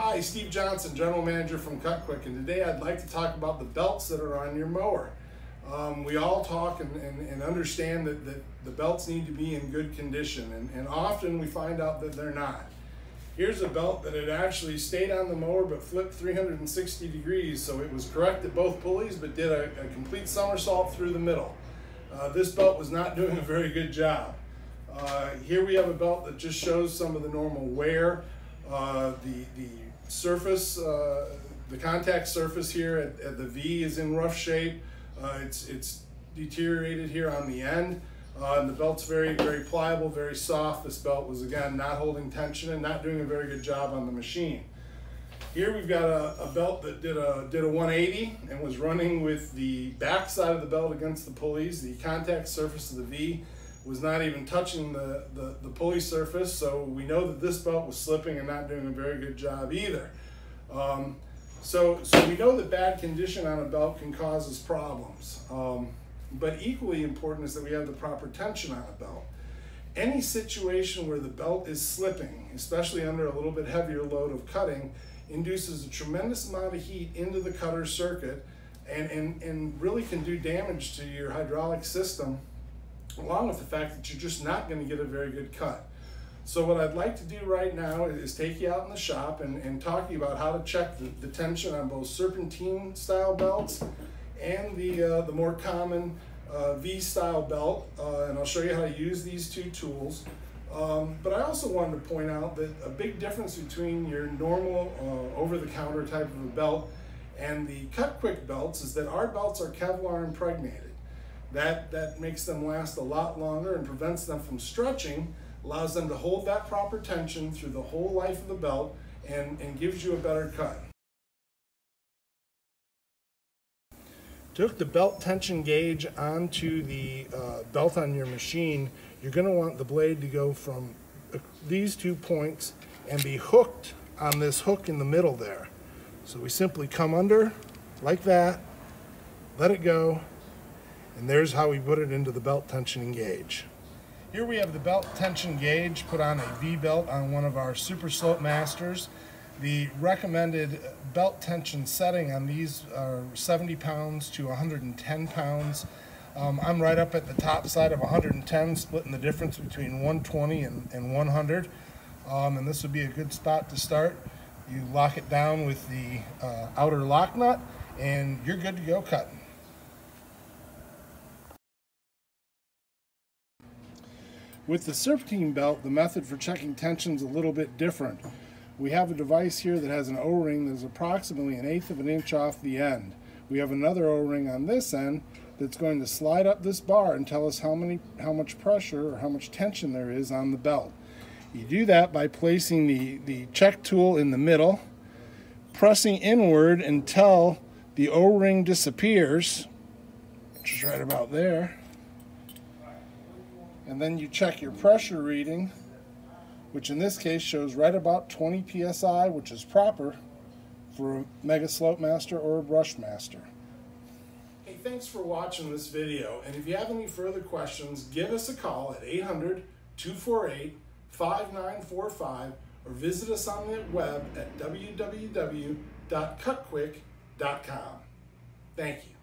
Hi, Steve Johnson, General Manager from Cut Quick, and today I'd like to talk about the belts that are on your mower. We all talk and understand that the belts need to be in good condition, and often we find out that they're not. Here's a belt that had actually stayed on the mower but flipped 360 degrees, so it was correct at both pulleys but did a complete somersault through the middle. This belt was not doing a very good job. Here we have a belt that just shows some of the normal wear. The surface, the contact surface here at the V is in rough shape. It's deteriorated here on the end. And the belt's very pliable, very soft. This belt was, again, not holding tension and not doing a very good job on the machine. Here we've got a belt that did a 180 and was running with the back side of the belt against the pulleys. The contact surface of the V was not even touching the pulley surface, so we know that this belt was slipping and not doing a very good job either. So we know that bad condition on a belt can cause us problems. But equally important is that we have the proper tension on a belt. Any situation where the belt is slipping, especially under a little bit heavier load of cutting, induces a tremendous amount of heat into the cutter circuit and really can do damage to your hydraulic system, along with the fact that you're just not going to get a very good cut. So what I'd like to do right now is take you out in the shop and talk to you about how to check the tension on both serpentine style belts and the more common V-style belt, and I'll show you how to use these two tools. But I also wanted to point out that a big difference between your normal over-the-counter type of a belt and the Cut Quick belts is that our belts are Kevlar impregnated. That makes them last a lot longer and prevents them from stretching, allows them to hold that proper tension through the whole life of the belt, and gives you a better cut. To hook the belt tension gauge onto the belt on your machine, you're going to want the blade to go from these 2 points and be hooked on this hook in the middle there. So we simply come under like that, let it go, and there's how we put it into the belt tensioning gauge. Here we have the belt tension gauge put on a V-belt on one of our Super Slope Masters. The recommended belt tension setting on these are 70 pounds to 110 pounds. I'm right up at the top side of 110, splitting the difference between 120 and 100. And this would be a good spot to start. You lock it down with the outer lock nut, and you're good to go cutting. With the serpentine belt, the method for checking tension is a little bit different. We have a device here that has an O-ring that is approximately 1/8 of an inch off the end. We have another O-ring on this end that's going to slide up this bar and tell us how much pressure or how much tension there is on the belt. You do that by placing the check tool in the middle, pressing inward until the O-ring disappears, which is right about there. And then you check your pressure reading, which in this case shows right about 20 psi, which is proper for a Mega Slope Master or a Brush Master. Hey, thanks for watching this video, and if you have any further questions, give us a call at 800-248-5945 or visit us on the web at www.cutquick.com. Thank you.